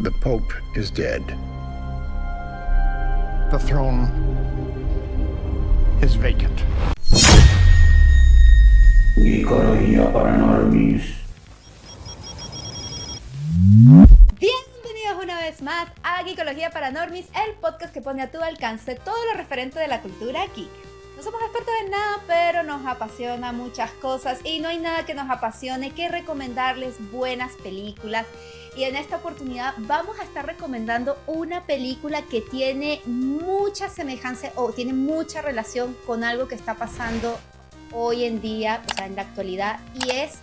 The Pope is dead. The throne is vacant. Geekología para normies. Bienvenidos una vez más a Geekología para Normies, el podcast que pone a tu alcance todo lo referente de la cultura geek. No somos expertos en nada, pero nos apasiona muchas cosas y no hay nada que nos apasione que recomendarles buenas películas. Y en esta oportunidad vamos a estar recomendando una película que tiene mucha semejanza o tiene mucha relación con algo que está pasando hoy en día, o sea, en la actualidad, y es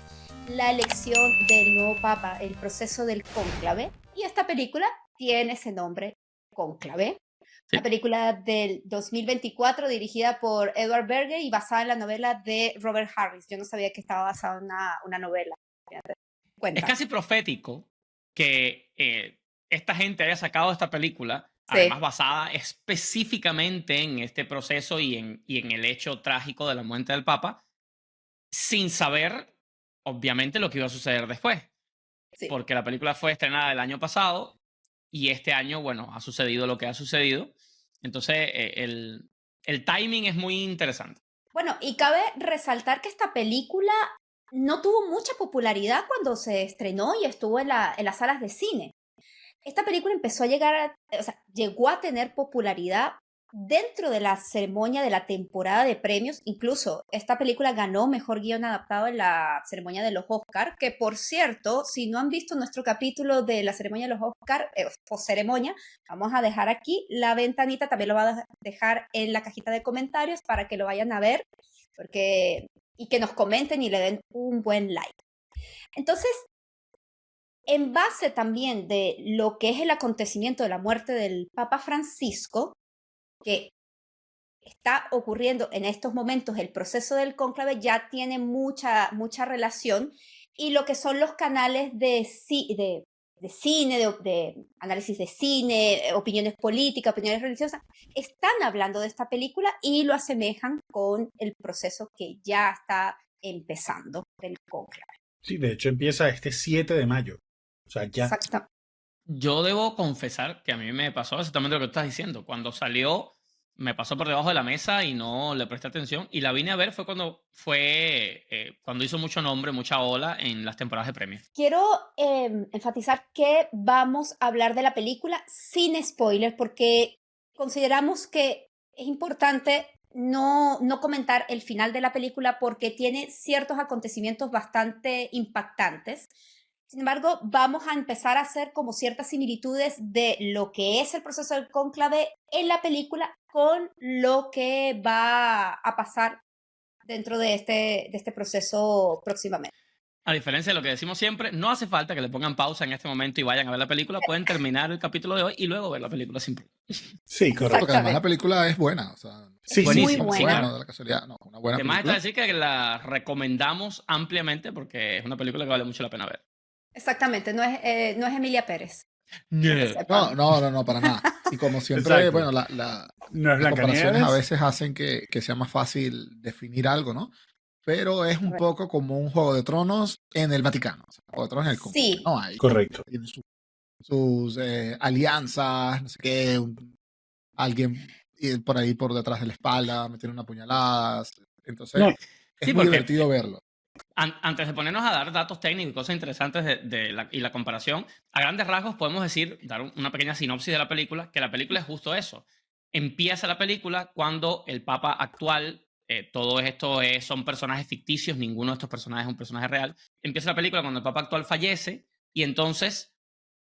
la elección del nuevo papa, el proceso del cónclave. Y esta película tiene ese nombre, Cónclave. Sí. Una película del 2024 dirigida por Edward Berger y basada en la novela de Robert Harris. Yo no sabía que estaba basada en una novela. Cuenta. Es casi profético que esta gente haya sacado esta película, Sí. además basada específicamente en este proceso y en el hecho trágico de la muerte del Papa, sin saber, obviamente, lo que iba a suceder después. Sí. Porque la película fue estrenada el año pasado y este año, bueno, ha sucedido lo que ha sucedido. Entonces, el timing es muy interesante. Bueno, y cabe resaltar que esta película no tuvo mucha popularidad cuando se estrenó y estuvo en las salas de cine. Esta película empezó a llegó a tener popularidad dentro de la ceremonia de la temporada de premios. Incluso esta película ganó Mejor Guión Adaptado en la ceremonia de los Oscar, que por cierto, si no han visto nuestro capítulo de la ceremonia de los Oscar, post-ceremonia, vamos a dejar aquí la ventanita, también lo va a dejar en la cajita de comentarios para que lo vayan a ver, y que nos comenten y le den un buen like. Entonces, en base también de lo que es el acontecimiento de la muerte del Papa Francisco, que está ocurriendo en estos momentos, el proceso del cónclave ya tiene mucha relación, y lo que son los canales de cine, de análisis de cine, opiniones políticas, opiniones religiosas, están hablando de esta película y lo asemejan con el proceso que ya está empezando del cónclave. Sí, de hecho empieza este 7 de mayo. O sea, ya. Exacto. Yo debo confesar que a mí me pasó exactamente lo que tú estás diciendo. Cuando salió, me pasó por debajo de la mesa y no le presté atención. Y la vine a ver fue cuando hizo mucho nombre, mucha ola en las temporadas de premios. Quiero enfatizar que vamos a hablar de la película sin spoilers porque consideramos que es importante no comentar el final de la película porque tiene ciertos acontecimientos bastante impactantes. Sin embargo, vamos a empezar a hacer como ciertas similitudes de lo que es el proceso del cónclave en la película con lo que va a pasar dentro de este proceso próximamente. A diferencia de lo que decimos siempre, no hace falta que le pongan pausa en este momento y vayan a ver la película. Pueden terminar el capítulo de hoy y luego ver la película sin problema. Sí, correcto. Porque además la película es buena. O sea, Sí, buenísimo, muy sí, buena. claro. de la casualidad. No, una buena Además está película. decir que la recomendamos ampliamente porque es una película que vale mucho la pena ver. Exactamente, no es Emilia Pérez. No, para nada. Y como siempre, Exacto. bueno, No es las comparaciones Blancanieves. a veces hacen que sea más fácil definir algo, ¿no? Pero es un poco como un Juego de Tronos en el Vaticano. O sea, Juego de Tronos en el Congreso. Sí. No, ahí Correcto. tienen sus alianzas, no sé qué, alguien por ahí por detrás de la espalda, meter una puñalada. Entonces, No. es Sí, muy porque divertido verlo. Antes de ponernos a dar datos técnicos y cosas interesantes y la comparación, a grandes rasgos podemos dar una pequeña sinopsis de la película, que la película es justo eso. Empieza la película cuando el Papa actual, todo esto son personajes ficticios, ninguno de estos personajes es un personaje real. Empieza la película cuando el Papa actual fallece y entonces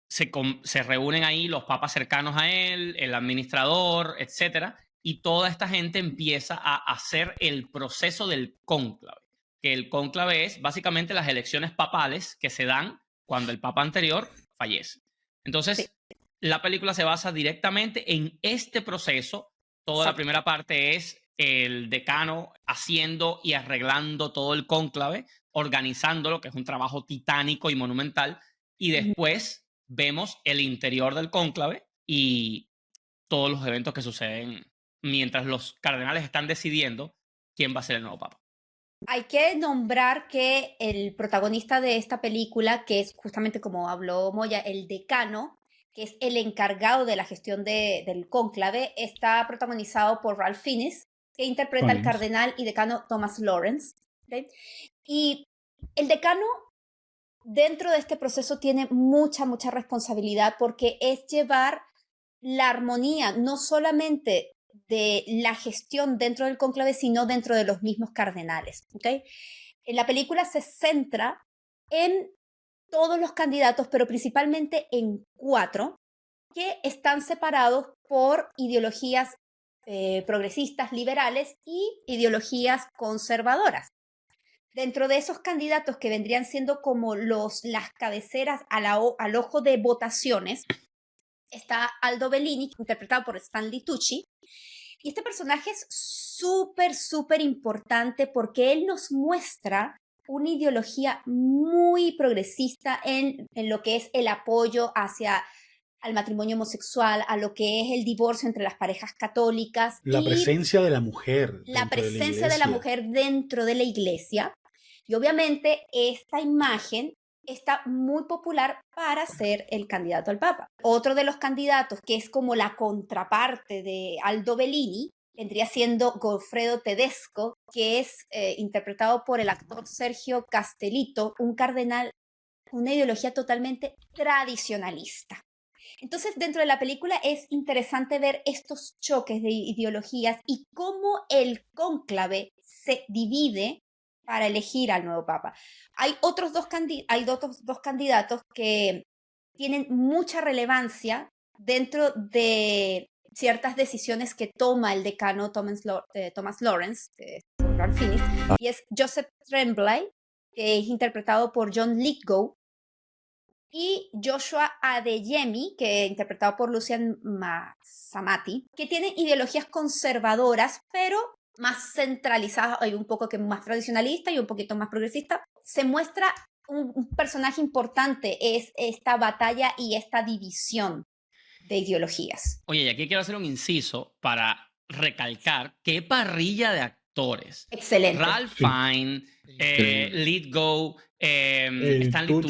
se reúnen ahí los papas cercanos a él, el administrador, etcétera, y toda esta gente empieza a hacer el proceso del cónclave. Que el cónclave es básicamente las elecciones papales que se dan cuando el papa anterior fallece. Entonces, la película se basa directamente en este proceso. Toda la primera parte es el decano haciendo y arreglando todo el cónclave, organizándolo, que es un trabajo titánico y monumental, y después vemos el interior del cónclave y todos los eventos que suceden mientras los cardenales están decidiendo quién va a ser el nuevo papa. Hay que nombrar que el protagonista de esta película, que es justamente como habló Moya, el decano, que es el encargado de la gestión del cónclave, está protagonizado por Ralph Fiennes, que interpreta al Fiennes. cardenal y decano Thomas Lawrence. ¿Ok? Y el decano dentro de este proceso tiene mucha responsabilidad porque es llevar la armonía, no solamente de la gestión dentro del cónclave, sino dentro de los mismos cardenales. ¿Okay? La película se centra en todos los candidatos, pero principalmente en 4, que están separados por ideologías progresistas, liberales y ideologías conservadoras. Dentro de esos candidatos que vendrían siendo como las cabeceras al ojo de votaciones, está Aldo Bellini, interpretado por Stanley Tucci. Y este personaje es súper importante porque él nos muestra una ideología muy progresista en lo que es el apoyo al matrimonio homosexual, a lo que es el divorcio entre las parejas católicas. La y presencia de la mujer. la dentro presencia de la mujer dentro de la iglesia. Y obviamente esta imagen está muy popular para ser el candidato al Papa. Otro de los candidatos, que es como la contraparte de Aldo Bellini, vendría siendo Goffredo Tedesco, que es interpretado por el actor Sergio Castellitto, un cardenal, una ideología totalmente tradicionalista. Entonces, dentro de la película es interesante ver estos choques de ideologías y cómo el cónclave se divide para elegir al nuevo papa. Hay otros dos candidatos que tienen mucha relevancia dentro de ciertas decisiones que toma el decano Thomas Lawrence, Ralph Fiennes, y es Joseph Tremblay, que es interpretado por John Lithgow, y Joshua Adeyemi, que es interpretado por Lucian Masamati, que tienen ideologías conservadoras, pero más centralizadas, hay un poco que más tradicionalista y un poquito más progresista. Se muestra un personaje importante, es esta batalla y esta división de ideologías. Oye, y aquí quiero hacer un inciso para recalcar qué parrilla de actores. Excelente. Ralph Fiennes, Lithgow, Stanley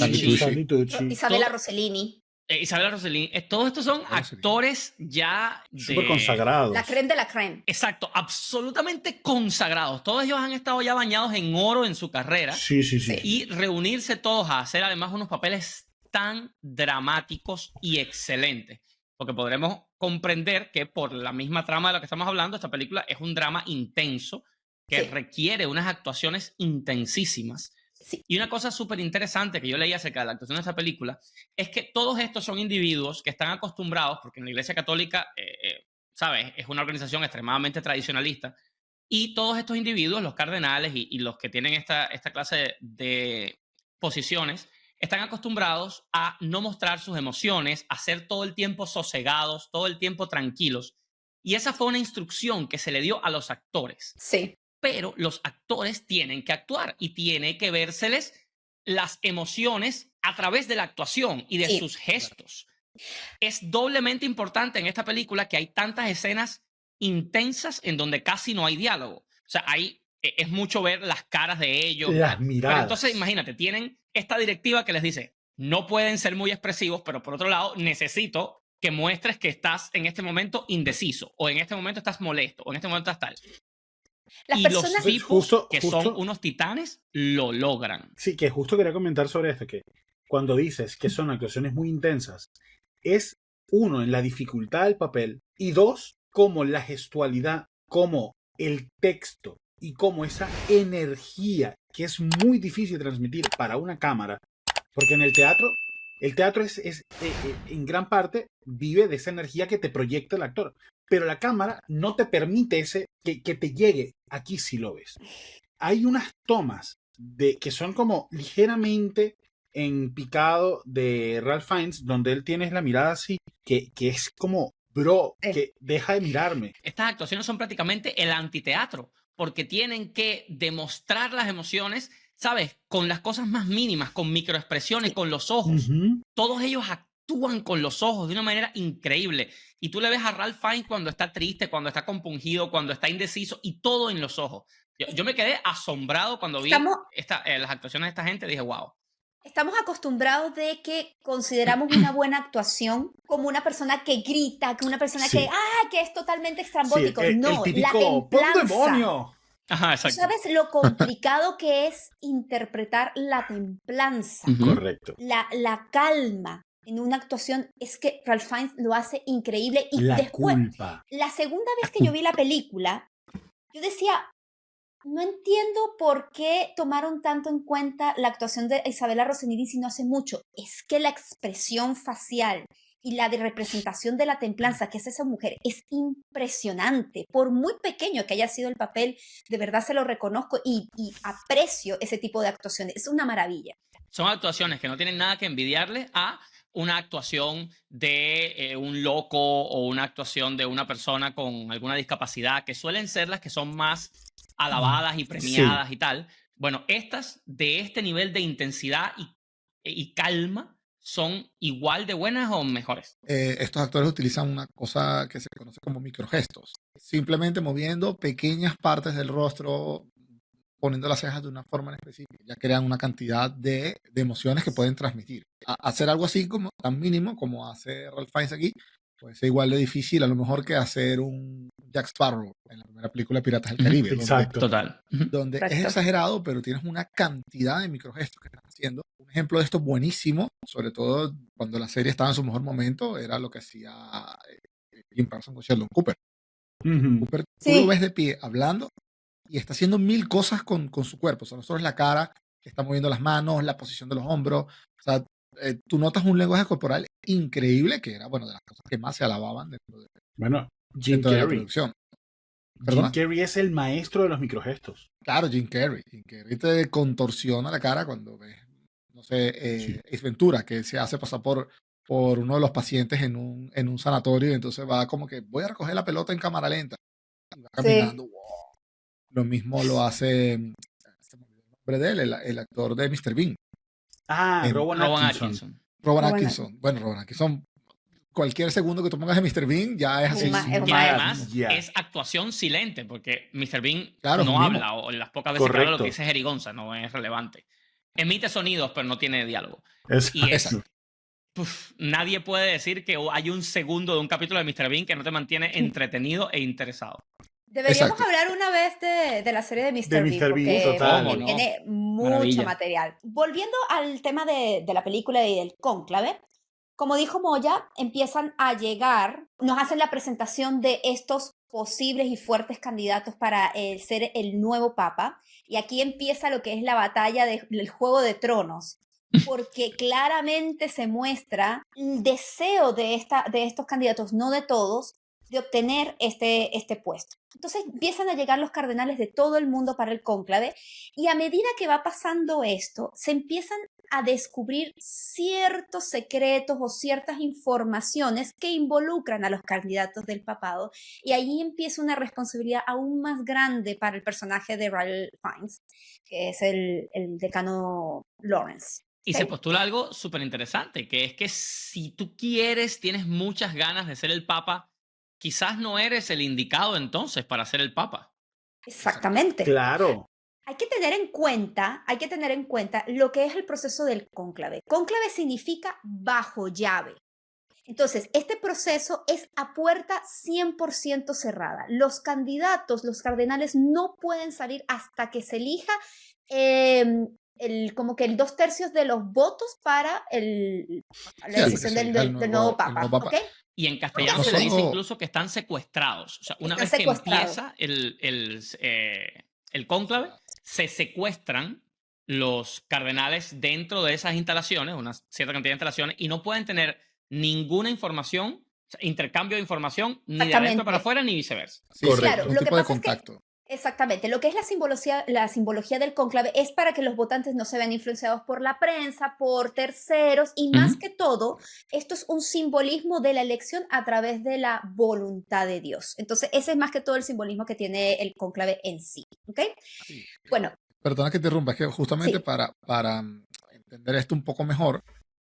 Tucci, Isabella Rossellini. Isabella Rossellini. Todos estos son actores ya súper consagrados. La creme de la creme. Exacto, absolutamente consagrados. Todos ellos han estado ya bañados en oro en su carrera. Sí. Y reunirse todos a hacer además unos papeles tan dramáticos y excelentes. Porque podremos comprender que por la misma trama de la que estamos hablando, esta película es un drama intenso que requiere unas actuaciones intensísimas. Sí. Y una cosa súper interesante que yo leí acerca de la actuación de esta película es que todos estos son individuos que están acostumbrados, porque en la Iglesia Católica, ¿sabes? Es una organización extremadamente tradicionalista, y todos estos individuos, los cardenales y los que tienen esta clase de posiciones, están acostumbrados a no mostrar sus emociones, a ser todo el tiempo sosegados, todo el tiempo tranquilos. Y esa fue una instrucción que se le dio a los actores. Sí. Pero los actores tienen que actuar y tiene que vérseles las emociones a través de la actuación y de sus gestos. Es doblemente importante en esta película que hay tantas escenas intensas en donde casi no hay diálogo. O sea, es mucho ver las caras de ellos. Las miradas. Pero entonces, imagínate, tienen esta directiva que les dice, no pueden ser muy expresivos, pero por otro lado, necesito que muestres que estás en este momento indeciso, o en este momento estás molesto, o en este momento estás tal. Las y personas... los tipos son unos titanes lo logran. Sí, que justo quería comentar sobre esto, que cuando dices que son actuaciones muy intensas, es uno, en la dificultad del papel, y dos, como la gestualidad, como el texto y como esa energía que es muy difícil transmitir para una cámara, porque en el teatro en gran parte vive de esa energía que te proyecta el actor, pero la cámara no te permite que te llegue. Aquí sí lo ves. Hay unas tomas que son como ligeramente en picado de Ralph Fiennes, donde él tiene la mirada así, que es como, bro, que deja de mirarme. Estas actuaciones son prácticamente el antiteatro, porque tienen que demostrar las emociones, ¿sabes? Con las cosas más mínimas, con microexpresiones, con los ojos. Todos ellos actúan con los ojos de una manera increíble. Y tú le ves a Ralph Fiennes cuando está triste, cuando está compungido, cuando está indeciso, y todo en los ojos. Yo me quedé asombrado cuando vi las actuaciones de esta gente. Dije, wow. Estamos acostumbrados de que consideramos una buena actuación como una persona que grita, que una persona Sí. que es totalmente Sí, estrambótico. el No, la típico ¡pon templanza. demonio! Ajá, ¿Tú exacto. sabes lo complicado que es interpretar la templanza, Ujú. Correcto. la calma en una actuación? Es que Ralph Fiennes lo hace increíble. Y La después, culpa. la segunda vez que yo vi la película, yo decía, no entiendo por qué tomaron tanto en cuenta la actuación de Isabella Rossellini si no hace mucho. Es que la expresión facial y la de representación de la templanza que es esa mujer es impresionante. Por muy pequeño que haya sido el papel, de verdad se lo reconozco y aprecio ese tipo de actuaciones. Es una maravilla. Son actuaciones que no tienen nada que envidiarle a una actuación de un loco o una actuación de una persona con alguna discapacidad, que suelen ser las que son más alabadas y premiadas y tal. Bueno, estas de este nivel de intensidad y calma son igual de buenas o mejores. Estos actores utilizan una cosa que se conoce como microgestos. Simplemente moviendo pequeñas partes del rostro, poniendo las cejas de una forma en específica, ya crean una cantidad de emociones que pueden transmitir. Hacer algo así como tan mínimo como hace Ralph Fiennes aquí, pues es igual de difícil a lo mejor que hacer un Jack Sparrow en la primera película de Piratas del Ujú. Caribe, Exacto. Total. Ujú. donde es Correcto. exagerado, pero tienes una cantidad de microgestos que estás haciendo. Un ejemplo de esto buenísimo, sobre todo cuando la serie estaba en su mejor momento, era lo que hacía Jim Parsons con Sheldon Cooper. Ujú. Cooper, tú lo Sí, ves de pie hablando y está haciendo mil cosas con su cuerpo. O sea, no solo es la cara, que está moviendo las manos, la posición de los hombros. O sea, tú notas un lenguaje corporal increíble, que era, bueno, de las cosas que más se alababan Bueno, Jim dentro de la Carrey. producción. Jim ¿Perdona? Carrey es el maestro de los microgestos. Claro, Jim Carrey. Jim Carrey te contorsiona la cara cuando ves, no sé, Sí. Ace Ventura, que se hace pasar por uno de los pacientes en un sanatorio y entonces va como que voy a recoger la pelota en cámara lenta. Y va sí. caminando. ¡Wow! Lo mismo lo hace, se me olvidó el nombre de él, el actor de Mr. Bean, Ah, en Rowan Rowan Atkinson. Atkinson. Rowan Rowan Atkinson. Bueno, Rowan Atkinson, cualquier segundo que tú pongas de Mr. Bean ya es Es así. un ma- es un Y maestro. además Maravilla. es actuación silente, porque Mr. Bean Claro, es no un mimo. habla, o las pocas veces que habla lo que Correcto. dice es jerigonza, no es relevante. Emite sonidos, pero no tiene diálogo. Exacto. Y es, Exacto. nadie puede decir que hay un segundo de un capítulo de Mr. Bean que no te mantiene entretenido e interesado. Deberíamos Exacto. hablar una vez de la serie de Mr. De Bean, Mr. Bean, porque total. ¿Cómo no? tiene mucho Maravilla. material. Volviendo al tema de la película y del cónclave, como dijo Moya, empiezan a llegar, nos hacen la presentación de estos posibles y fuertes candidatos para ser el nuevo papa, y aquí empieza lo que es la batalla del Juego de Tronos, porque claramente se muestra el deseo de estos candidatos, no de todos, de obtener este puesto. Entonces empiezan a llegar los cardenales de todo el mundo para el cónclave, y a medida que va pasando esto, se empiezan a descubrir ciertos secretos o ciertas informaciones que involucran a los candidatos del papado, y ahí empieza una responsabilidad aún más grande para el personaje de Ralph Fiennes, que es el decano Lawrence. Y ¿Ok? se postula algo súper interesante, que es que si tú quieres, tienes muchas ganas de ser el papa, quizás no eres el indicado entonces para ser el papa. Exactamente. Claro. Hay que tener en cuenta lo que es el proceso del cónclave. Cónclave significa bajo llave. Entonces, este proceso es a puerta 100% cerrada. Los candidatos, los cardenales, no pueden salir hasta que se elija como que el 2/3 de los votos para la Sí, decisión hasta que se elija del nuevo el papa. nuevo papa. ¿Ok? Y en castellano No se le dice solo- incluso que están secuestrados. O sea, una Están vez que secuestrados. empieza el cónclave, se secuestran los cardenales dentro de esas instalaciones, una cierta cantidad de instalaciones, y no pueden tener ninguna información, o sea, intercambio de información, ni de adentro Exactamente. para afuera, ni viceversa. Sí, Correcto. Claro, ningún lo que tipo de pasa es que contacto. exactamente. Lo que es la simbología del cónclave es para que los votantes no se vean influenciados por la prensa, por terceros, y más Ujú. que todo, esto es un simbolismo de la elección a través de la voluntad de Dios. Entonces, ese es más que todo el simbolismo que tiene el cónclave en sí. ¿Ok? Sí. Bueno, Perdona que te interrumpa, es que justamente sí. para entender esto un poco mejor,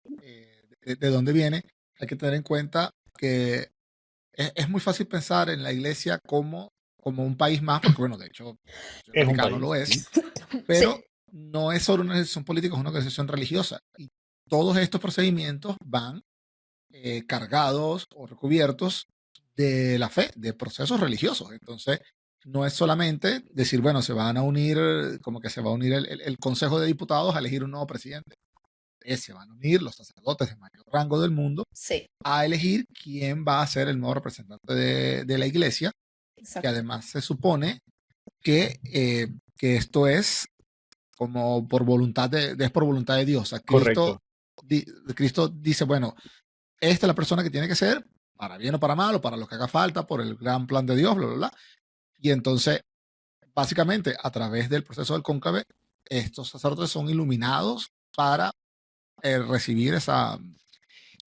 de dónde viene, hay que tener en cuenta que es muy fácil pensar en la iglesia como un país más, porque bueno, de hecho, el Es un Vaticano país. lo es, ¿sí? pero Sí. no es solo una organización política, es una organización religiosa. Y todos estos procedimientos van cargados o recubiertos de la fe, de procesos religiosos. Entonces, no es solamente decir, bueno, se van a unir, como que se va a unir el Consejo de Diputados a elegir un nuevo presidente. Se van a unir los sacerdotes de mayor rango del mundo Sí, a elegir quién va a ser el nuevo representante de la iglesia, que exacto. además se supone que esto es como por voluntad es por voluntad de Dios. O sea, Correcto. Cristo dice, bueno, esta es la persona que tiene que ser, para bien o para mal, o para lo que haga falta, por el gran plan de Dios, bla, bla, bla. Y entonces, básicamente, a través del proceso del cónclave, estos sacerdotes son iluminados para recibir esa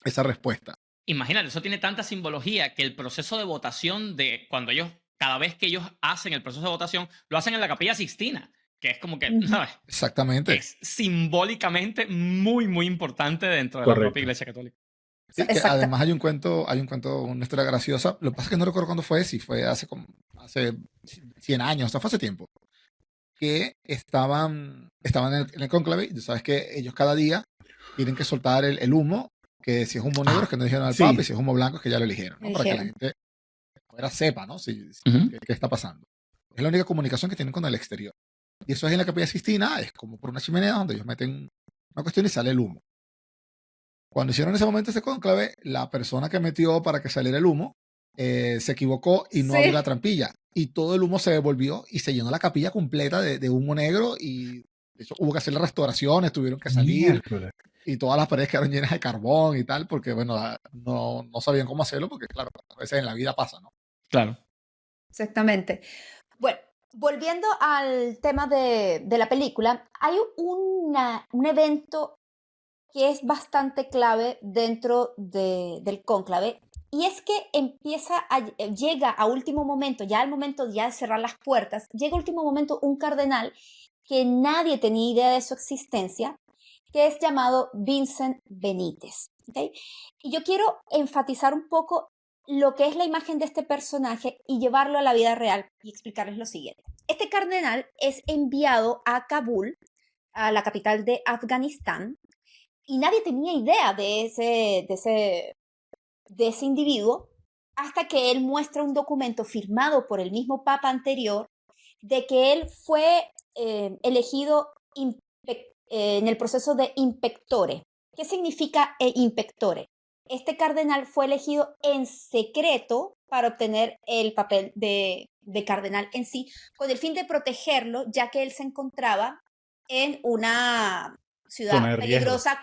respuesta. Imagínate, eso tiene tanta simbología que el proceso de votación de cuando ellos, cada vez que ellos hacen el proceso de votación, lo hacen en la Capilla Sixtina, que es como que, Ujú. ¿sabes? Exactamente. Es simbólicamente muy, muy importante dentro de la Correcto. propia Iglesia Católica. Sí, que Exacto. además hay un cuento, una historia graciosa. Lo que pasa es que no recuerdo cuándo fue, si fue hace 100 años, o sea, fue hace tiempo, que estaban en el cónclave, y tú sabes que ellos cada día tienen que soltar el humo, que si es humo negro es que no dijeron al sí. Papa, y si es humo blanco es que ya lo eligieron, ¿no? Para que la Eligieron. gente afuera sepa, ¿no? Ujú. Qué está pasando. Es la única comunicación que tienen con el exterior. Y eso es en la Capilla Sixtina, es como por una chimenea donde ellos meten una cuestión y sale el humo. Cuando hicieron en ese momento ese cónclave, la persona que metió para que saliera el humo se equivocó y no abrió la Sí, trampilla. Y todo el humo se devolvió y se llenó la capilla completa de humo negro. Y de hecho hubo que hacerle restauraciones, tuvieron que salir Miércoles. y todas las paredes quedaron llenas de carbón y tal, porque bueno, no sabían cómo hacerlo, porque claro, a veces en la vida pasa, ¿no? Claro. exactamente. Bueno, volviendo al tema de la película, hay un evento que es bastante clave dentro del cónclave, y es que llega a último momento, ya al momento ya de cerrar las puertas, llega a último momento un cardenal que nadie tenía idea de su existencia, que es llamado Vincent Benítez. ¿Ok? Y yo quiero enfatizar un poco lo que es la imagen de este personaje y llevarlo a la vida real y explicarles lo siguiente. Este cardenal es enviado a Kabul, a la capital de Afganistán, y nadie tenía idea de ese individuo hasta que él muestra un documento firmado por el mismo papa anterior de que él fue elegido en el proceso de inspectore. ¿Qué significa inspectore? Este cardenal fue elegido en secreto para obtener el papel de cardenal en sí, con el fin de protegerlo, ya que él se encontraba en una Zona ciudad de riesgo. peligrosa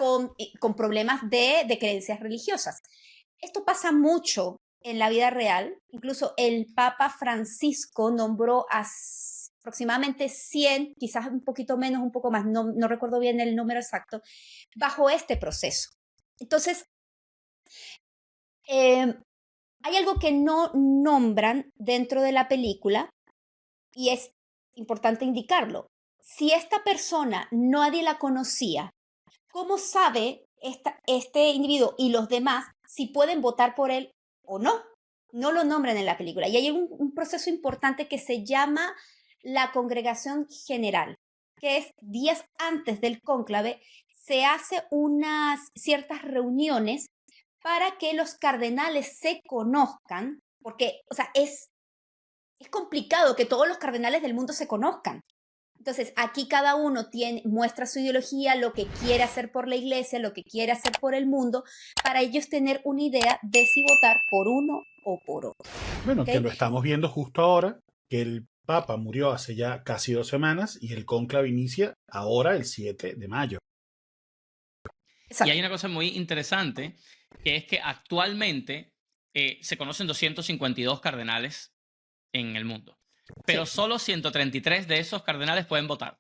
con problemas de creencias religiosas. Esto pasa mucho en la vida real. Incluso el Papa Francisco nombró a aproximadamente 100, quizás un poquito menos, un poco más, no recuerdo bien el número exacto, bajo este proceso. Entonces, hay algo que no nombran dentro de la película y es importante indicarlo. Si esta persona nadie la conocía, ¿cómo sabe este individuo y los demás si pueden votar por él o no? No lo nombran en la película. Y hay un proceso importante que se llama la congregación general, que es días antes del cónclave, se hace unas ciertas reuniones para que los cardenales se conozcan, porque, o sea, es complicado que todos los cardenales del mundo se conozcan. Entonces, aquí cada uno muestra su ideología, lo que quiere hacer por la iglesia, lo que quiere hacer por el mundo, para ellos tener una idea de si votar por uno o por otro. Bueno, ¿Ok? que lo estamos viendo justo ahora, que el Papa murió hace ya casi 2 semanas y el cónclave inicia ahora el 7 de mayo. Y Exacto. hay una cosa muy interesante, que es que actualmente se conocen 252 cardenales en el mundo, pero Sí. solo 133 de esos cardenales pueden votar,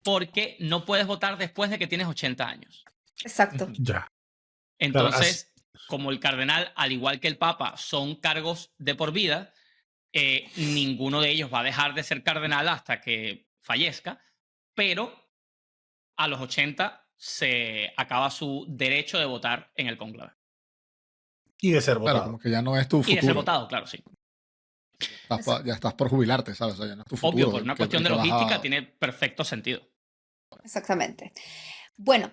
porque no puedes votar después de que tienes 80 años. Exacto. Ya. Entonces, como el cardenal, al igual que el papa, son cargos de por vida, ninguno de ellos va a dejar de ser cardenal hasta que fallezca, pero a los 80 se acaba su derecho de votar en el cónclave. Y de ser Claro, votado. como que ya no es tu Y de ser futuro. votado, claro, sí. Ya estás por jubilarte, ¿sabes? O sea, ya no es tu futuro. Obvio, por una cuestión de vas a- logística tiene perfecto sentido. Exactamente. Bueno,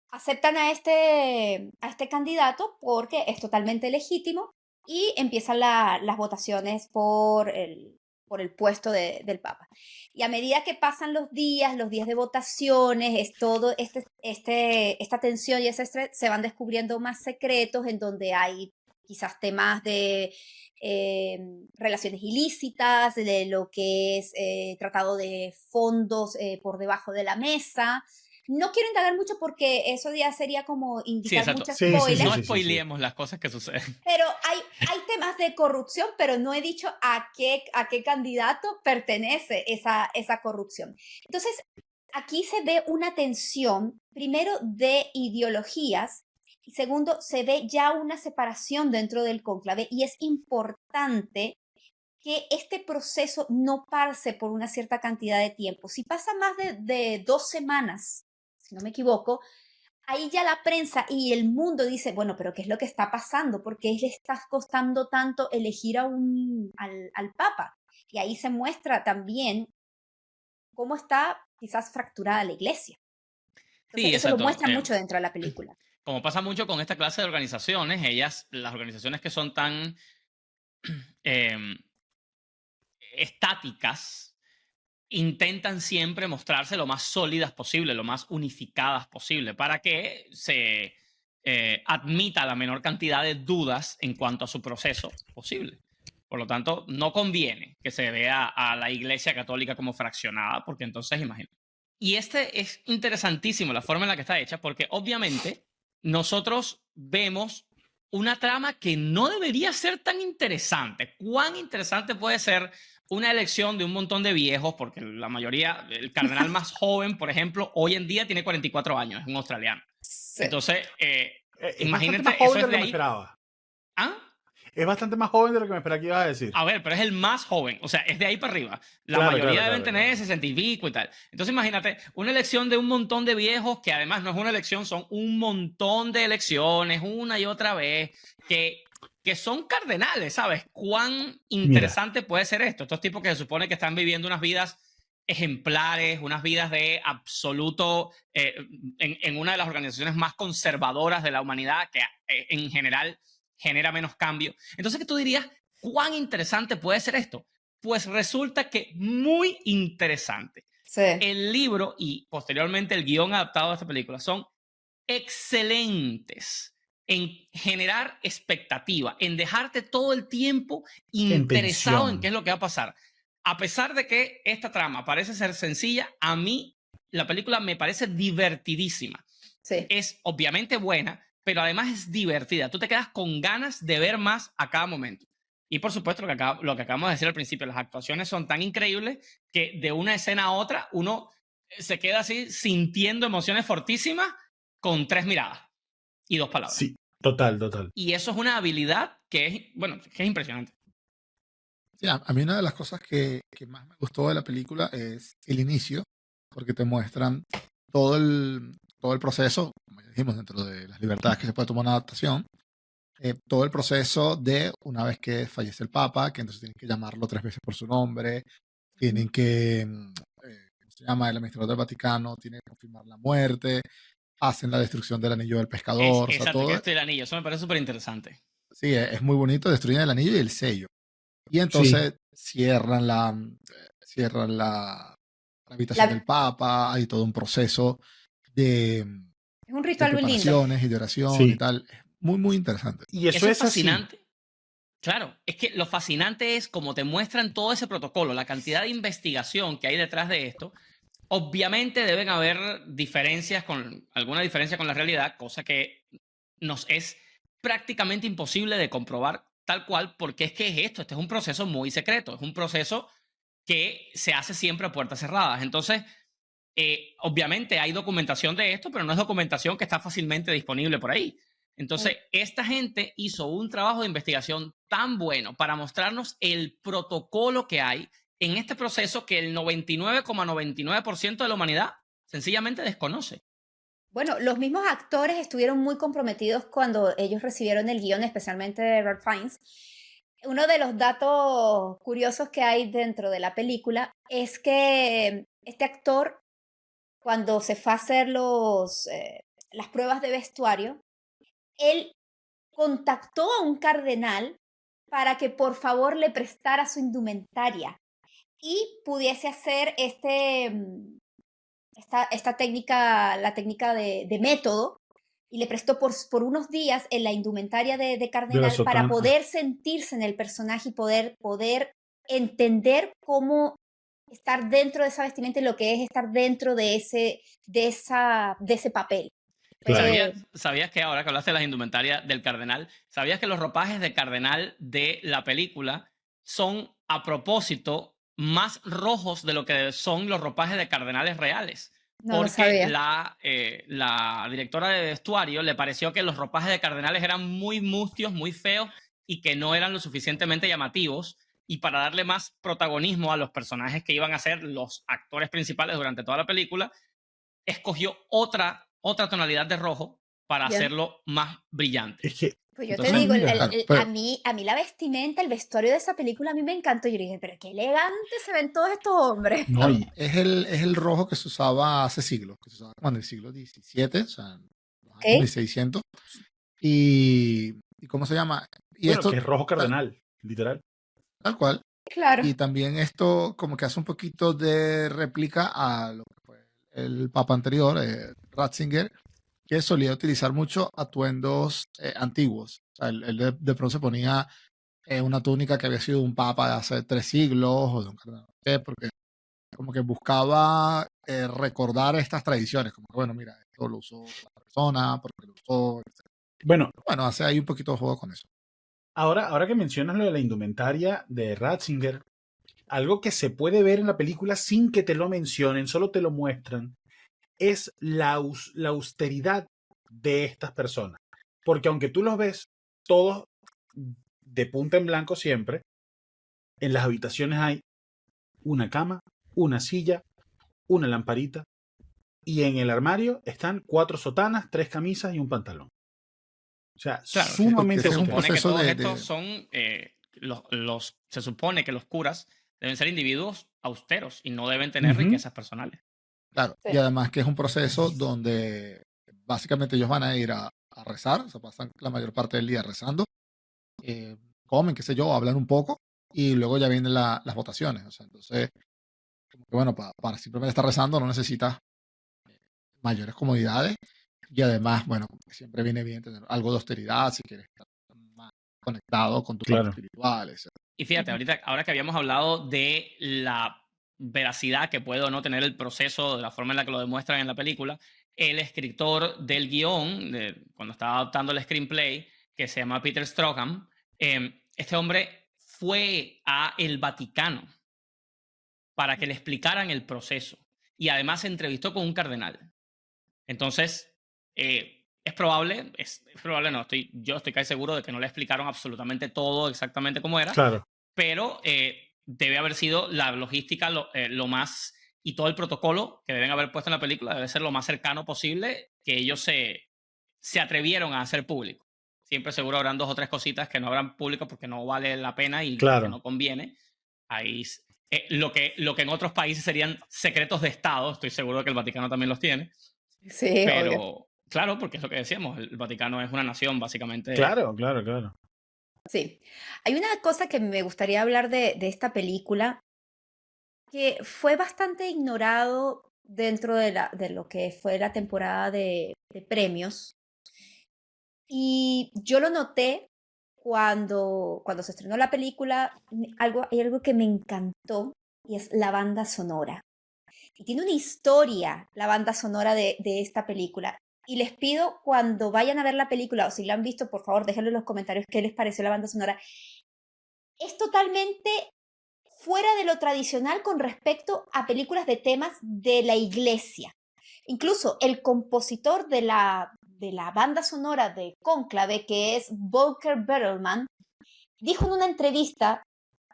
aceptan a este candidato porque es totalmente legítimo y empiezan las votaciones por el puesto del Papa. Y a medida que pasan los días de votaciones, es todo esta tensión y ese estrés, se van descubriendo más secretos en donde hay quizás temas de relaciones ilícitas, de lo que es tratado de fondos por debajo de la mesa. No quiero indagar mucho porque eso ya sería como Sí, indicar exacto. muchos Sí, sí, sí, spoilers, No sí, sí, sí. spoileemos las cosas que suceden. pero hay temas de corrupción, pero no he dicho a qué candidato pertenece esa corrupción. Entonces, aquí se ve una tensión, primero, de ideologías, y segundo, se ve ya una separación dentro del cónclave, y es importante que este proceso no pase por una cierta cantidad de tiempo. Si pasa más de 2 semanas, si no me equivoco, ahí ya la prensa y el mundo dice, bueno, pero ¿qué es lo que está pasando? ¿Por qué le está costando tanto elegir al Papa? Y ahí se muestra también cómo está quizás fracturada la iglesia. Entonces, Sí, eso lo exacto. muestra mucho dentro de la película. Como pasa mucho con esta clase de organizaciones, las organizaciones que son tan em, estáticas, intentan siempre mostrarse lo más sólidas posible, lo más unificadas posible, para que se admita la menor cantidad de dudas en cuanto a su proceso posible. Por lo tanto, no conviene que se vea a la Iglesia Católica como fraccionada, porque entonces, imagínate. Y es interesantísimo la forma en la que está hecha, porque obviamente nosotros vemos una trama que no debería ser tan interesante. ¿Cuán interesante puede ser una elección de un montón de viejos? Porque la mayoría, el cardenal más joven, por ejemplo, hoy en día tiene 44 años, es un australiano. Sí. Entonces, Es bastante más imagínate, eso joven de es lo de que me ahí. esperaba. ¿Ah? Es bastante más joven de lo que me esperaba que ibas a decir. A ver, pero es el más joven, o sea, es de ahí para arriba. La Claro, mayoría claro, deben claro, tener claro. 60 y pico y tal. Entonces, imagínate, una elección de un montón de viejos, que además no es una elección, son un montón de elecciones, una y otra vez, que son cardenales, ¿sabes? ¿Cuán Mira, interesante puede ser esto? Estos tipos que se supone que están viviendo unas vidas ejemplares, unas vidas de absoluto, en una de las organizaciones más conservadoras de la humanidad, que en general genera menos cambio. Entonces, ¿qué tú dirías? ¿Cuán interesante puede ser esto? Pues resulta que muy interesante. Sí. El libro y posteriormente el guión adaptado a esta película son excelentes en generar expectativa, en dejarte todo el tiempo interesado en qué es tensión. lo que va a pasar. A pesar de que esta trama parece ser sencilla, a mí la película me parece divertidísima. Sí. Es obviamente buena, pero además es divertida. Tú te quedas con ganas de ver más a cada momento. Y por supuesto, lo que acabamos de decir al principio, las actuaciones son tan increíbles que de una escena a otra uno se queda así sintiendo emociones fortísimas con 3 miradas y 2 palabras. Sí, total, total. Y eso es una habilidad que es, bueno, que es impresionante. Sí, a mí una de las cosas que más me gustó de la película es el inicio, porque te muestran todo el proceso, como ya dijimos, dentro de las libertades que se puede tomar una adaptación, todo el proceso de una vez que fallece el Papa, que entonces tienen que llamarlo 3 veces por su nombre, tienen que, ¿cómo se llama? El administrador del Vaticano tiene que confirmar la muerte, hacen la destrucción del anillo del pescador, o sea, Exacto, que todo, este el anillo, eso me parece súper interesante. sí, es muy bonito, destruyen el anillo y el sello. Y Sí, entonces cierran la habitación del La- Papa, hay todo un proceso de, es un de ritual muy lindo. preparaciones y de oración y sí. tal. Es muy, muy interesante. Y eso Eso es es así. fascinante. Claro, es que lo fascinante es como te muestran todo ese protocolo, la cantidad de investigación que hay detrás de esto. Obviamente deben haber alguna diferencia con la realidad, cosa que nos es prácticamente imposible de comprobar tal cual, porque es que es esto, este es un proceso muy secreto, es un proceso que se hace siempre a puertas cerradas. Entonces, obviamente hay documentación de esto, pero no es documentación que está fácilmente disponible por ahí. Entonces, esta gente hizo un trabajo de investigación tan bueno para mostrarnos el protocolo que hay en este proceso que el 99,99% de la humanidad sencillamente desconoce. Bueno, los mismos actores estuvieron muy comprometidos cuando ellos recibieron el guión, especialmente de Ralph Fiennes. Uno de los datos curiosos que hay dentro de la película es que este actor cuando se fue a hacer las pruebas de vestuario, él contactó a un cardenal para que por favor le prestara su indumentaria y pudiese hacer esta técnica, la técnica de método, y le prestó por unos días en la indumentaria de De la cardenal para sotana. poder sentirse en el personaje y poder entender cómo estar dentro de esa vestimenta y lo que es estar dentro de ese papel. Claro. ¿Sabías que ahora que hablaste de las indumentarias del cardenal, sabías que los ropajes de cardenal de la película son a propósito más rojos de lo que son los ropajes de cardenales reales? No lo Porque sabía. la directora de vestuario le pareció que los ropajes de cardenales eran muy mustios, muy feos y que no eran lo suficientemente llamativos. Y para darle más protagonismo a los personajes que iban a ser los actores principales durante toda la película, escogió otra tonalidad de rojo para Bien. hacerlo más brillante. Es que, Pues yo Entonces, te digo, mira, pero- a mí la vestimenta, el vestuario de esa película a mí me encantó. Yo dije, pero qué elegantes se ven todos estos hombres. no, Claro, y es el rojo que se usaba hace siglos, que se usaba como en el siglo XVII, o sea, en los ¿Ok? años 1600. ¿Y cómo se llama? Y bueno, esto, que es rojo cardenal, literal. tal cual. Claro. Y también esto como que hace un poquito de réplica a lo que fue el papa anterior, Ratzinger, que solía utilizar mucho atuendos antiguos. O sea, él de pronto se ponía una túnica que había sido un papa de hace 3 siglos o de un cardenal, no sé, porque como que buscaba recordar estas tradiciones, como que bueno, mira, esto lo usó la persona, porque lo usó, etc. Bueno, Bueno, hace ahí un poquito de juego con eso. ahora que mencionas lo de la indumentaria de Ratzinger, algo que se puede ver en la película sin que te lo mencionen, solo te lo muestran, es la austeridad de estas personas. Porque aunque tú los ves todos de punta en blanco siempre, en las habitaciones hay una cama, una silla, una lamparita, y en el armario están 4 sotanas, 3 camisas y un pantalón. O sea, claro, porque sumamente ese es un supone que proceso todos de, estos son se supone que los curas deben ser individuos austeros y no deben tener Ujú. riquezas personales. claro, Sí. y además que es un proceso donde básicamente ellos van a ir a rezar, o sea, pasan la mayor parte del día rezando, comen, qué sé yo, hablan un poco, y luego ya vienen las votaciones. O sea, entonces, como que bueno, para simplemente estar rezando no necesitas mayores comodidades, y además, bueno, como que siempre viene bien tener algo de austeridad si quieres estar más conectado con tu parte Claro. espiritual, etc. Y fíjate, ahora que habíamos hablado de la veracidad que puede o no tener el proceso, de la forma en la que lo demuestran en la película, el escritor del guión, cuando estaba adaptando el screenplay, que se llama Peter Strockham, este hombre fue a el Vaticano para que le explicaran el proceso y además se entrevistó con un cardenal. Entonces, es probable no, yo estoy casi seguro de que no le explicaron absolutamente todo exactamente cómo era, Claro. pero debe haber sido la logística lo más, y todo el protocolo que deben haber puesto en la película debe ser lo más cercano posible que ellos se atrevieron a hacer público. Siempre seguro habrán 2 o 3 cositas que no habrán público porque no vale la pena y Claro. porque no conviene. Ahí, lo que en otros países serían secretos de Estado, estoy seguro de que el Vaticano también los tiene, Sí, obvio. pero claro, porque es lo que decíamos, el Vaticano es una nación básicamente. Claro, claro, claro. Sí. Hay una cosa que me gustaría hablar de esta película que fue bastante ignorado dentro de lo que fue la temporada de premios. Y yo lo noté cuando se estrenó la película, hay algo que me encantó y es la banda sonora. Y tiene una historia la banda sonora de esta película. Y les pido cuando vayan a ver la película o si la han visto, por favor, déjenlo en los comentarios qué les pareció la banda sonora. Es totalmente fuera de lo tradicional con respecto a películas de temas de la iglesia. Incluso el compositor de la banda sonora de Cónclave, que es Volker Bertelmann, dijo en una entrevista,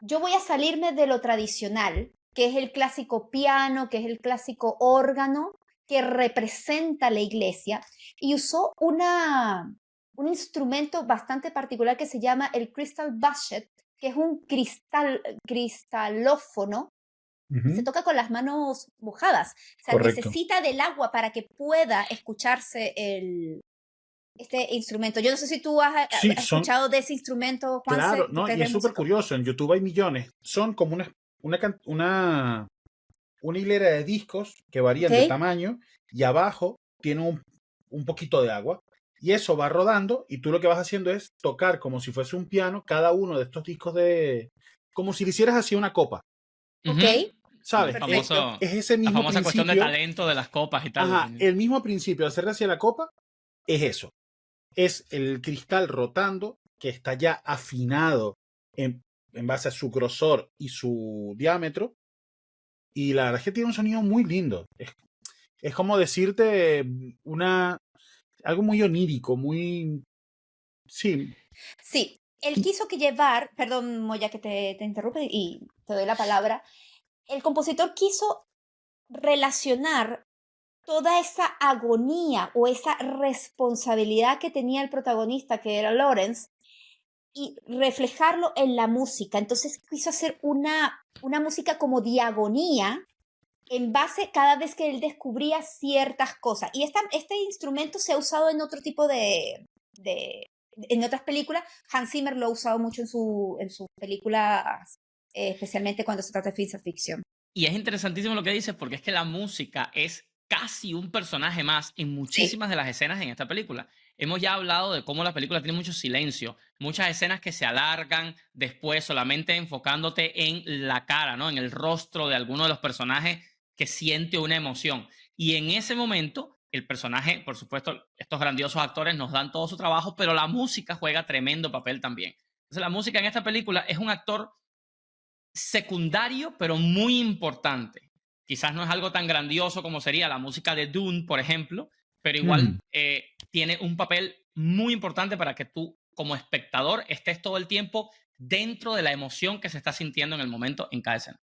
yo voy a salirme de lo tradicional, que es el clásico piano, que es el clásico órgano, que representa la iglesia, y usó un instrumento bastante particular que se llama el crystal basset, que es un cristalófono se toca con las manos mojadas. O sea, Correcto. necesita del agua para que pueda escucharse este instrumento. Yo no sé si tú has Sí, escuchado de ese instrumento, Juanse. Claro, tú no, que y eres es súper músico. curioso. En YouTube hay millones. Son como una hilera de discos que varían de Ok. tamaño y abajo tiene un poquito de agua. Y eso va rodando y tú lo que vas haciendo es tocar como si fuese un piano cada uno de estos discos como si le hicieras así una copa. Ok. Ujú. ¿Sabes? El Perfecto. famoso, Es ese la mismo famosa cuestión de principio. talento de las copas y tal. Ajá, el mismo principio de hacer hacia la copa es eso. Es el cristal rotando que está ya afinado en base a su grosor y su diámetro. Y la verdad es que tiene un sonido muy lindo. Es como decirte algo muy onírico, muy... Sí, Sí, él quiso que llevar, perdón, Moya, que te interrumpe y te doy la palabra. El compositor quiso relacionar toda esa agonía o esa responsabilidad que tenía el protagonista, que era Lawrence, y reflejarlo en la música. Entonces quiso hacer una música como de agonía en base cada vez que él descubría ciertas cosas. Y este instrumento se ha usado en otro tipo en otras películas. Hans Zimmer lo ha usado mucho en sus películas, especialmente cuando se trata de ciencia ficción. Y es interesantísimo lo que dices porque es que la música es casi un personaje más en muchísimas de las escenas en esta película. Hemos ya hablado de cómo la película tiene mucho silencio, muchas escenas que se alargan después solamente enfocándote en la cara, ¿no? En el rostro de alguno de los personajes que siente una emoción. Y en ese momento, el personaje, por supuesto, estos grandiosos actores nos dan todo su trabajo, pero la música juega tremendo papel también. Entonces, la música en esta película es un actor secundario, pero muy importante. Quizás no es algo tan grandioso como sería la música de Dune, por ejemplo, pero igual tiene un papel muy importante para que tú, como espectador, estés todo el tiempo dentro de la emoción que se está sintiendo en el momento en cada escena.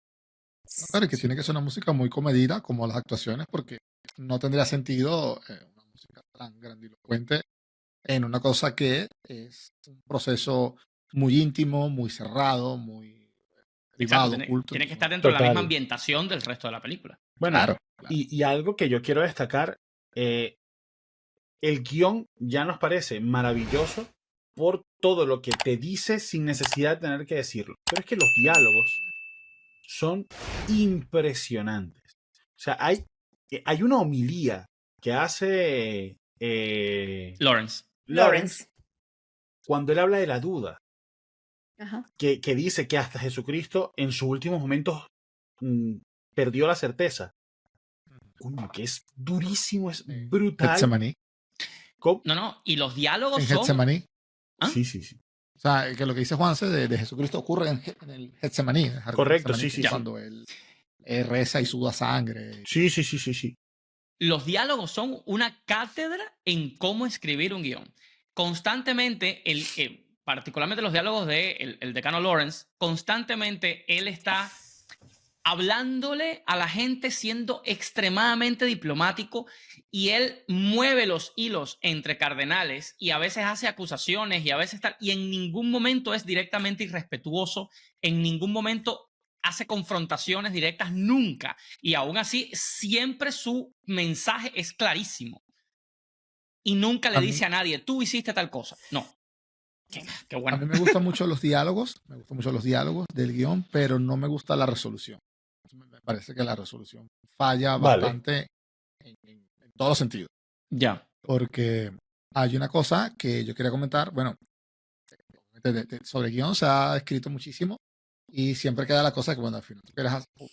Claro, y que tiene que ser una música muy comedida, como las actuaciones, porque no tendría sentido una música tan grandilocuente en una cosa que es un proceso muy íntimo, muy cerrado, muy Exacto, privado, oculto. tiene que estar Entonces, dentro de la misma total. ambientación del resto de la película. Bueno, claro, claro. y algo que yo quiero destacar, el guión ya nos parece maravilloso por todo lo que te dice sin necesidad de tener que decirlo. Pero es que los diálogos son impresionantes. O sea, hay una homilía que hace Lawrence. Lawrence cuando él habla de la duda, Ajá. que dice que hasta Jesucristo en sus últimos momentos perdió la certeza. Coño, que es durísimo, es brutal. Getsemaní. No, y los diálogos En son... Getsemaní. ¿Ah? Sí, sí, sí. O sea, que lo que dice Juanse de Jesucristo ocurre en el Getsemaní. Correcto, sí, sí, sí. Cuando él reza y suda sangre. Sí, sí, sí, sí, sí. Los diálogos son una cátedra en cómo escribir un guión. Constantemente, particularmente los diálogos de el decano Lawrence, constantemente él está hablándole a la gente siendo extremadamente diplomático y él mueve los hilos entre cardenales y a veces hace acusaciones y a veces y en ningún momento es directamente irrespetuoso, en ningún momento hace confrontaciones directas, nunca. Y aún así, siempre su mensaje es clarísimo. Y nunca le dice a nadie, tú hiciste tal cosa. No. Qué bueno. A mí me gustan mucho los diálogos, del guión, pero no me gusta la resolución. Me parece que la resolución falla bastante en todos los sentidos. Ya. Porque hay una cosa que yo quería comentar, bueno, sobre guión se ha escrito muchísimo y siempre queda la cosa que, bueno, al final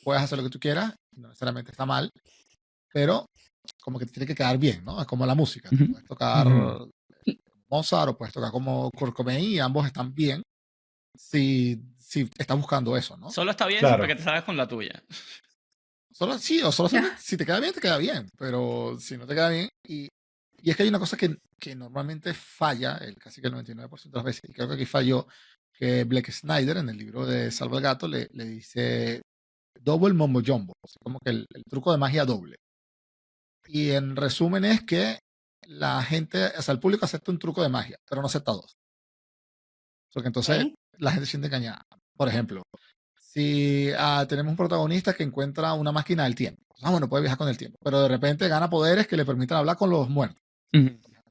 puedes hacer lo que tú quieras, no necesariamente está mal, pero como que te tiene que quedar bien, ¿no? Es como la música. Puedes tocar Mozart o puedes tocar como Kurt Cobain y ambos están bien si estás buscando eso, ¿no? Solo está bien Claro. siempre que te salgas con la tuya. Solo si te queda bien, pero si no te queda bien. Y es que hay una cosa que normalmente falla, casi que el 99% de las veces, y creo que aquí falló, que Blake Snyder en el libro de Salva el Gato le dice double mombo jumbo, como que el truco de magia doble. Y en resumen es que la gente, o sea, el público acepta un truco de magia, pero no acepta dos. Porque entonces la gente se siente engañada. Por ejemplo, si tenemos un protagonista que encuentra una máquina del tiempo. Bueno, puede viajar con el tiempo, pero de repente gana poderes que le permiten hablar con los muertos.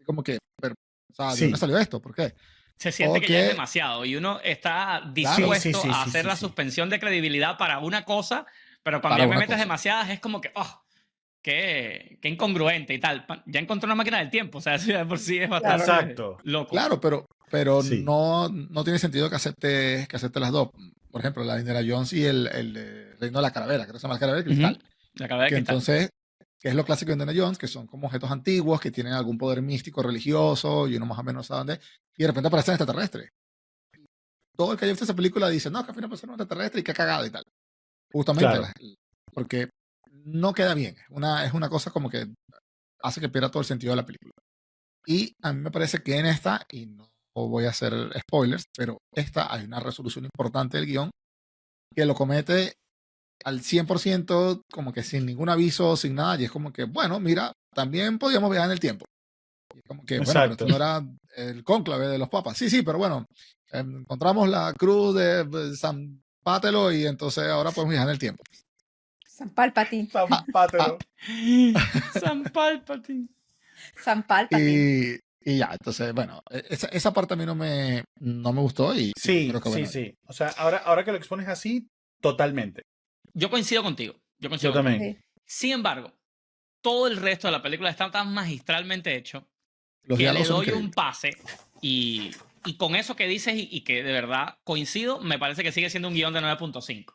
Como que, pero, o sea, ¿de Sí. dónde salió esto? ¿Por qué? Se siente que ya es Ok. demasiado y uno está Sí, dispuesto sí, a sí, hacer sí, la sí. suspensión de credibilidad para una cosa, pero cuando Para ya me una metes cosa. demasiadas es como que, oh, qué incongruente y tal. Ya encontré una máquina del tiempo, o sea, eso ya de por sí es bastante Exacto. loco. Claro, pero Sí. no tiene sentido que acepte las dos. Por ejemplo, la de Indiana Jones y el de Reino de la Calavera, creo que se llama la Calavera de Cristal. Ujú. La cabeza de Que cristal. entonces, que es lo clásico de Indiana Jones, que son como objetos antiguos que tienen algún poder místico, religioso, y uno más o menos sabe dónde, y de repente aparecen extraterrestres. Todo el que haya visto esa película dice, no, que al final puede ser un extraterrestre y qué cagada y tal. Justamente, Claro. porque no queda bien. Es una cosa como que hace que pierda todo el sentido de la película. Y a mí me parece que en esta, y no voy a hacer spoilers, pero esta hay una resolución importante del guión que lo comete al 100%, como que sin ningún aviso, sin nada, y es como que, bueno, mira, también podíamos viajar en el tiempo. Y es como que, bueno, pero esto Exacto. no era el cónclave de los papas. Sí, sí, pero bueno, encontramos la cruz de San Pátelo y entonces ahora podemos viajar en el tiempo. San Palpatine. Zampátelo. San Palpatine. San Palpatine. Y ya, entonces, bueno, esa parte a mí no me gustó y Sí, creo que, sí, bueno, sí. O sea, ahora que lo expones así, totalmente. Yo coincido contigo. Yo coincido Yo contigo. también. Sí. Sin embargo, todo el resto de la película está tan magistralmente hecho los que le diálogos son doy un increíbles. pase y con eso que dices y que de verdad coincido, me parece que sigue siendo un guión de 9.5.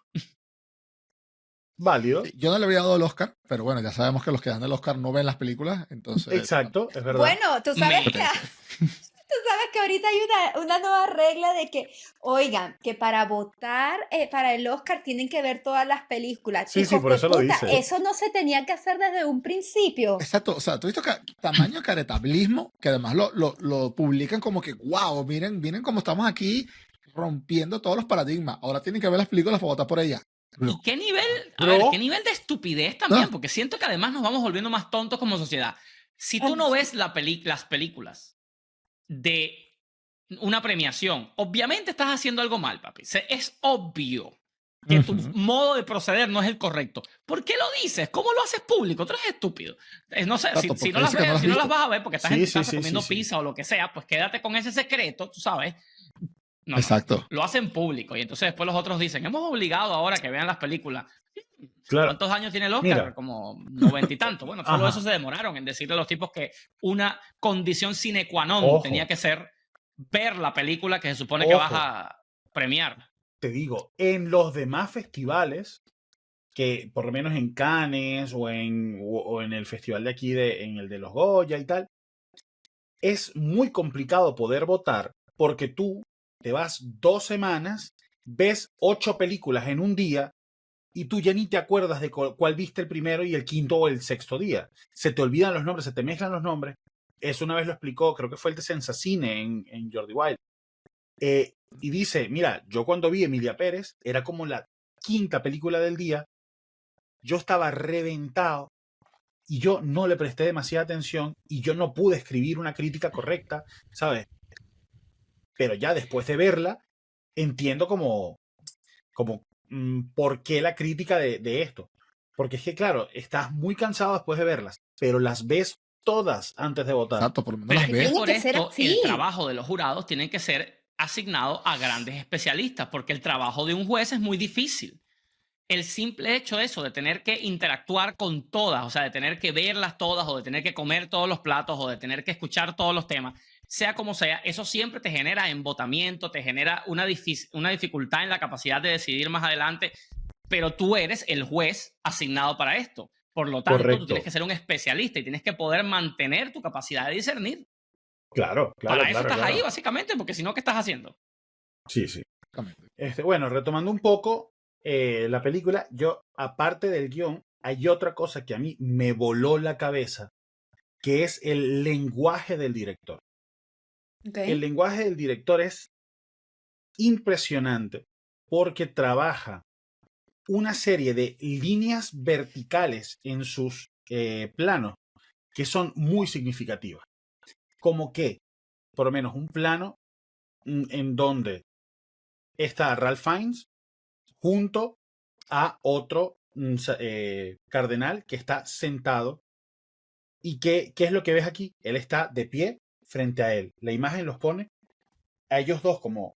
Válido. Sí, yo no le había dado el Oscar, pero bueno, ya sabemos que los que dan el Oscar no ven las películas, entonces... Exacto, es verdad. Bueno, tú sabes Me- que ahorita hay una nueva regla de que, oigan, que para votar para el Oscar tienen que ver todas las películas. Sí, sí, Hijos por de eso lo puta, dice. eso no se tenía que hacer desde un principio. Exacto, o sea, tú has visto tamaño de caretablismo, que además lo publican como que, wow, miren cómo estamos aquí rompiendo todos los paradigmas. Ahora tienen que ver las películas para votar por ellas. ¿Y qué nivel, a Bro. ver, qué nivel de estupidez también? No. Porque siento que además nos vamos volviendo más tontos como sociedad. Si tú no ves las películas de una premiación, obviamente estás haciendo algo mal, papi. Es obvio que tu Ujú. modo de proceder no es el correcto. ¿Por qué lo dices? ¿Cómo lo haces público? Tú eres estúpido. No sé, Exacto, si porque no las dice que no ves, las si no has las visto. vas a ver porque estás en Sí, tu sí, casa sí, comiendo sí, sí. pizza o lo que sea, pues quédate con ese secreto, tú sabes. No, Exacto. lo hacen público y entonces después los otros dicen, hemos obligado ahora a que vean las películas. Claro. ¿Cuántos años tiene el Oscar? Mira. Como 90 y tanto. Bueno, solo Ajá. eso se demoraron en decirle a los tipos que una condición sine qua non Ojo. tenía que ser ver la película que se supone que vas Ojo. a premiar. Te digo, en los demás festivales, que por lo menos en Cannes o en el festival de aquí, en el de los Goya y tal, es muy complicado poder votar porque tú te vas 2 semanas, ves 8 películas en un día y tú ya ni te acuerdas de cuál viste el primero y el quinto o el sexto día. Se te olvidan los nombres, se te mezclan los nombres. Eso una vez lo explicó, creo que fue el de Sensacine en Jordi Wild. Y dice, mira, yo cuando vi Emilia Pérez, era como la quinta película del día, yo estaba reventado y yo no le presté demasiada atención y yo no pude escribir una crítica correcta, ¿sabes? Pero ya después de verla, entiendo como por qué la crítica de esto. Porque es que, claro, estás muy cansado después de verlas, pero las ves todas antes de votar. Exacto, por lo menos Pero las es que ves. Tiene por que ser esto así. el trabajo de los jurados tiene que ser asignado a grandes especialistas, porque el trabajo de un juez es muy difícil. El simple hecho de eso, de tener que interactuar con todas, o sea, de tener que verlas todas, o de tener que comer todos los platos, o de tener que escuchar todos los temas, sea como sea, eso siempre te genera embotamiento, te genera una dificultad en la capacidad de decidir más adelante, pero tú eres el juez asignado para esto. Por lo tanto, Correcto. tú tienes que ser un especialista y tienes que poder mantener tu capacidad de discernir. Claro, claro. Para eso claro, estás claro. ahí, básicamente, porque si no, ¿qué estás haciendo? Sí, sí. Exactamente. Bueno, retomando un poco la película, yo, aparte del guión, hay otra cosa que a mí me voló la cabeza, que es el lenguaje del director. Ok. El lenguaje del director es impresionante porque trabaja una serie de líneas verticales en sus planos que son muy significativas. Como que, por lo menos, un plano en donde está Ralph Fiennes junto a otro cardenal que está sentado. ¿Y qué es lo que ves aquí? Él está de pie frente a él. La imagen los pone a ellos dos como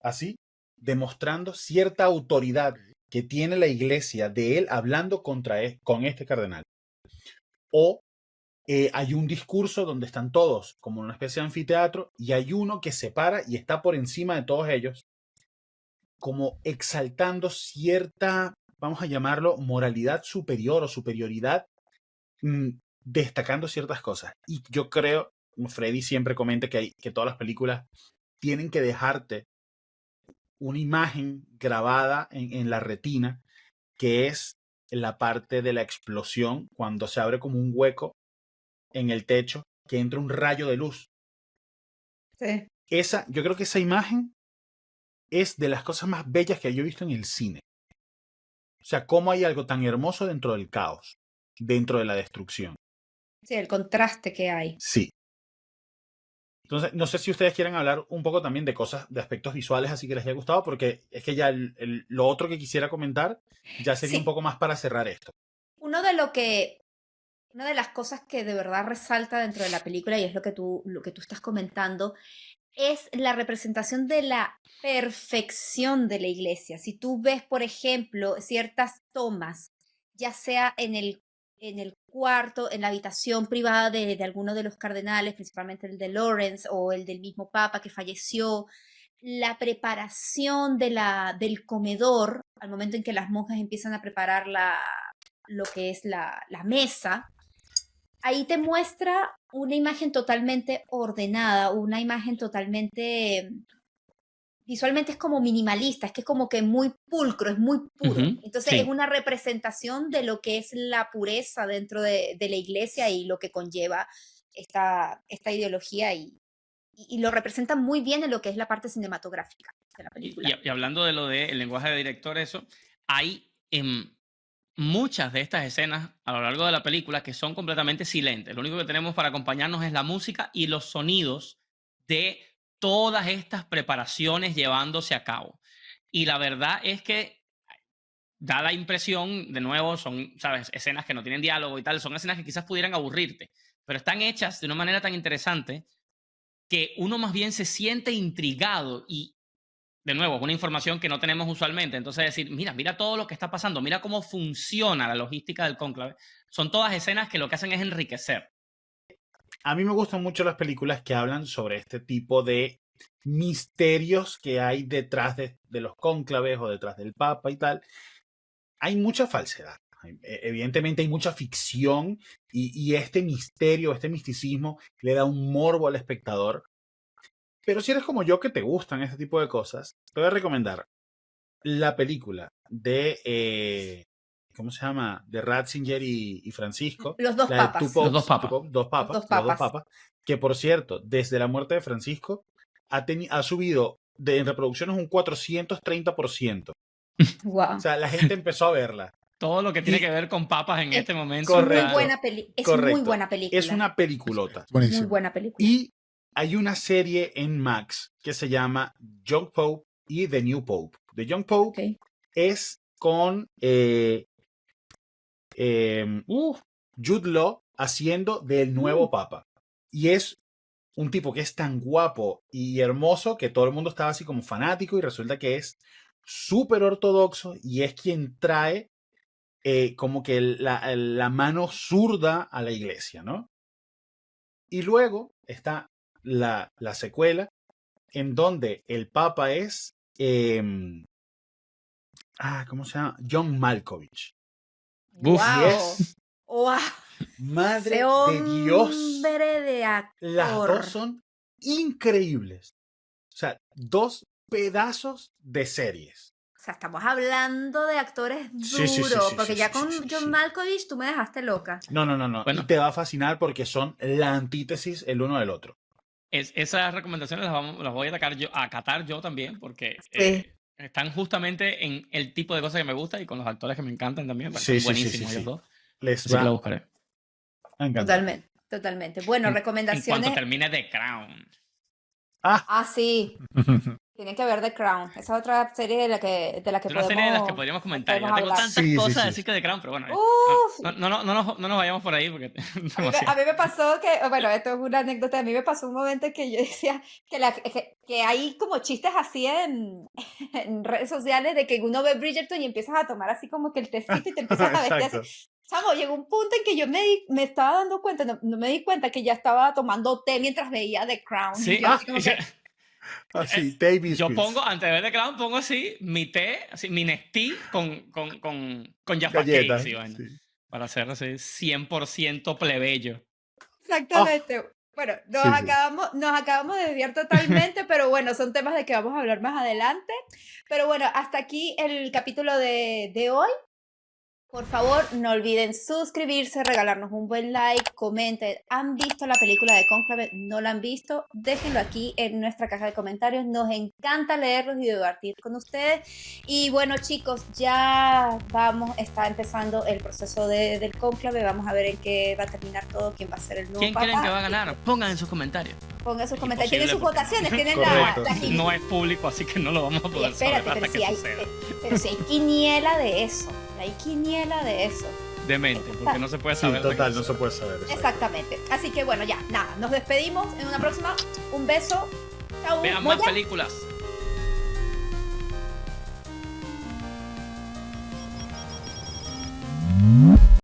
así, demostrando cierta autoridad que tiene la iglesia de él hablando con este cardenal. O hay un discurso donde están todos como en una especie de anfiteatro y hay uno que se para y está por encima de todos ellos, como exaltando cierta, vamos a llamarlo, moralidad superior o superioridad, destacando ciertas cosas. Y yo creo, Freddy siempre comenta que todas las películas tienen que dejarte una imagen grabada en la retina, que es la parte de la explosión, cuando se abre como un hueco en el techo, que entra un rayo de luz. Sí. Yo creo que esa imagen es de las cosas más bellas que yo he visto en el cine. O sea, cómo hay algo tan hermoso dentro del caos, dentro de la destrucción. Sí, el contraste que hay. Sí. Entonces, no sé si ustedes quieren hablar un poco también de cosas, de aspectos visuales así que les haya gustado, porque es que ya lo otro que quisiera comentar ya sería Sí. un poco más para cerrar esto. Una de las cosas que de verdad resalta dentro de la película, y es lo que tú estás comentando, es la representación de la perfección de la iglesia. Si tú ves, por ejemplo, ciertas tomas, ya sea en el cuarto, en la habitación privada de alguno de los cardenales, principalmente el de Lawrence o el del mismo Papa que falleció, la preparación del comedor, al momento en que las monjas empiezan a preparar lo que es la mesa, ahí te muestra una imagen totalmente ordenada, una imagen totalmente, visualmente es como minimalista, es que es como que muy pulcro, es muy puro. Entonces sí. es una representación de lo que es la pureza dentro de la iglesia y lo que conlleva esta ideología y lo representa muy bien en lo que es la parte cinematográfica de la película. Y hablando de lo del lenguaje de director, eso, hay muchas de estas escenas a lo largo de la película que son completamente silentes. Lo único que tenemos para acompañarnos es la música y los sonidos de todas estas preparaciones llevándose a cabo. Y la verdad es que da la impresión, de nuevo, son, ¿sabes?, escenas que no tienen diálogo y tal, son escenas que quizás pudieran aburrirte, pero están hechas de una manera tan interesante que uno más bien se siente intrigado y, de nuevo, es una información que no tenemos usualmente. Entonces decir, mira todo lo que está pasando, mira cómo funciona la logística del cónclave. Son todas escenas que lo que hacen es enriquecer. A mí me gustan mucho las películas que hablan sobre este tipo de misterios que hay detrás de los cónclaves o detrás del Papa y tal. Hay mucha falsedad. Evidentemente hay mucha ficción y este misterio, este misticismo le da un morbo al espectador. Pero si eres como yo que te gustan este tipo de cosas, te voy a recomendar la película de, ¿cómo se llama? De Ratzinger y Francisco. Los dos la de papas. Los dos papas. Los dos papas. Que por cierto, desde la muerte de Francisco ha subido en reproducciones un 430%. Wow. O sea, la gente empezó a verla. Todo lo que tiene que ver con papas en este momento. Correcto. Muy buena es Correcto. muy buena película. Es una peliculota. Buenísimo. Muy buena película. Y hay una serie en Max que se llama Young Pope y The New Pope. The Young Pope Okay. es con Jude Law haciendo del nuevo Papa. Y es un tipo que es tan guapo y hermoso que todo el mundo estaba así como fanático y resulta que es súper ortodoxo y es quien trae como que la mano zurda a la iglesia, ¿no? Y luego está la secuela en donde el Papa es ¿cómo se llama? John Malkovich. Wow. Yes. Wow. Madre Ese de Dios. hombre de actor. Las dos son increíbles. O sea, dos pedazos de series. O sea, estamos hablando de actores duros, Sí, porque ya con sí. John Malkovich tú me dejaste loca. No. Bueno. Y te va a fascinar porque son la antítesis el uno del otro. Esas recomendaciones las voy a acatar yo también, porque Sí. están justamente en el tipo de cosas que me gusta y con los actores que me encantan también. Sí, son buenísimos ellos dos. Así que lo buscaré. Totalmente. Bueno, recomendaciones. En cuanto termine The Crown. Sí. Tienen que ver The Crown. Esa es otra serie de la que Es una podemos, serie de las que podríamos comentar. Ya podemos tengo hablar. tantas Sí, sí, cosas sí. a decir que de Crown, pero bueno, Uf, no nos vayamos por ahí porque a demasiado. mí me pasó que, bueno, esto es una anécdota, a mí me pasó un momento en que yo decía que hay como chistes así en redes sociales de que uno ve Bridgerton y empiezas a tomar así como que el tecito y te empiezas a vestir Exacto. así. Chamo, llegó un punto en que yo me estaba dando cuenta, no me di cuenta que ya estaba tomando té mientras veía The Crown. Sí, Y yo así como que, Así, baby yo biscuits. pongo, antes de ver The Crown, pongo así mi té, así, mi Nestí con Jaffa Cake, galletas. sí, bueno, Sí. para hacer así 100% plebeyo. exactamente. Bueno, Sí, sí. nos acabamos de desviar totalmente, pero bueno, son temas de que vamos a hablar más adelante. Pero bueno, hasta aquí el capítulo de hoy. Por favor, no olviden suscribirse, regalarnos un buen like, comenten. ¿Han visto la película de Cónclave? ¿No la han visto? Déjenlo aquí en nuestra caja de comentarios. Nos encanta leerlos y debatir con ustedes. Y bueno, chicos, ya está empezando el proceso del Cónclave. Vamos a ver en qué va a terminar todo, quién va a ser el nuevo ¿Quién papa. creen que va a ganar? Pongan en sus comentarios. Pongan sus Es comentarios. Tienen sus imposible votaciones, tienen Correcto. la No es público, así que no lo vamos a Y poder espérate, saber hasta pero que si, hay, suceda. pero si hay quiniela de eso. Hay quiniela de eso. Demente, porque no se puede Sí, saber. hasta que total, no suceda. se puede saber. exacto. Exactamente. Así que bueno, ya, nada. Nos despedimos en una próxima. Un beso. Chau. Vean más Moya. películas.